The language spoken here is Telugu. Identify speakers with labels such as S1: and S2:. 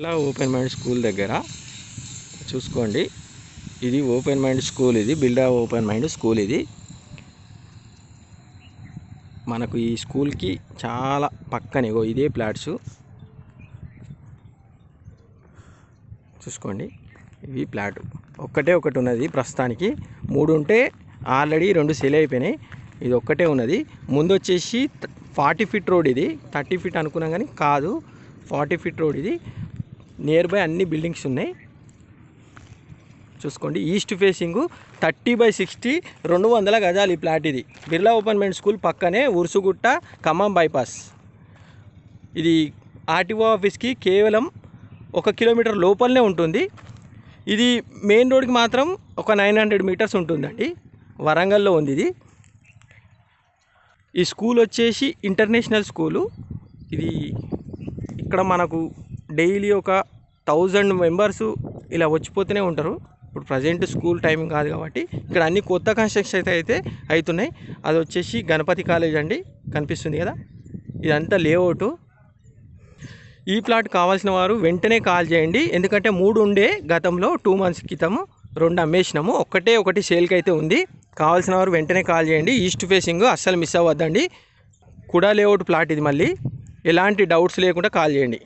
S1: ఇలా ఓపెన్ మైండ్ స్కూల్ దగ్గర చూసుకోండి. ఇది ఓపెన్ మైండ్ స్కూల్, ఇది బిల్డా ఓపెన్ మైండ్ స్కూల్. ఇది మనకు ఈ స్కూల్కి చాలా పక్కనే ఇదే ఫ్లాట్స్ చూసుకోండి. ఇవి ఫ్లాట్ ఒకటి ఉన్నది ప్రస్తుతానికి. 3 ఉంటే ఆల్రెడీ 2 సేల్ అయిపోయినాయి. ఇది ఒక్కటే ఉన్నది. ముందు వచ్చేసి 40 ఫీట్ రోడ్, ఇది 30 ఫీట్ అనుకున్నాం కానీ కాదు, 40 ఫీట్ రోడ్. ఇది నియర్ బై అన్ని బిల్డింగ్స్ ఉన్నాయి చూసుకోండి. ఈస్ట్ ఫేసింగ్ 30/60 200 గజాలు ఈ ప్లాట్. ఇది బిర్లా ఓపెన్ మైండ్ స్కూల్ పక్కనే, ఉరుసుగుట్ట, ఖమ్మం బైపాస్. ఇది ఆర్టీఓ ఆఫీస్కి కేవలం 1 కిలోమీటర్ లోపలనే ఉంటుంది. ఇది మెయిన్ రోడ్కి మాత్రం ఒక 900 మీటర్స్ ఉంటుందండి. వరంగల్లో ఉంది ఇది. ఈ స్కూల్ వచ్చేసి ఇంటర్నేషనల్ స్కూలు. ఇది ఇక్కడ మనకు డైలీ ఒక 1000 మెంబర్స్ ఇలా వచ్చిపోతూనే ఉంటారు. ఇప్పుడు ప్రజెంట్ స్కూల్ టైం కాదు కాబట్టి ఇక్కడ అన్ని కొత్త కన్స్ట్రక్షన్ అయితే అవుతున్నాయి. అది వచ్చేసి గణపతి కాలేజ్ అండి, కనిపిస్తుంది కదా. ఇదంతా లేఅవుట్. ఈ ప్లాట్ కావాల్సిన వారు వెంటనే కాల్ చేయండి. ఎందుకంటే 3 ఉండే గతంలో 2 months క్రితము, 2 అమ్మేసినాము. ఒకటి సేల్కి అయితే ఉంది. కావాల్సిన వారు వెంటనే కాల్ చేయండి. ఈస్ట్ ఫేసింగ్ అస్సలు మిస్ అవ్వద్దండి. కుడా లేఅవుట్ ప్లాట్ ఇది. మళ్ళీ ఎలాంటి డౌట్స్ లేకుండా కాల్ చేయండి.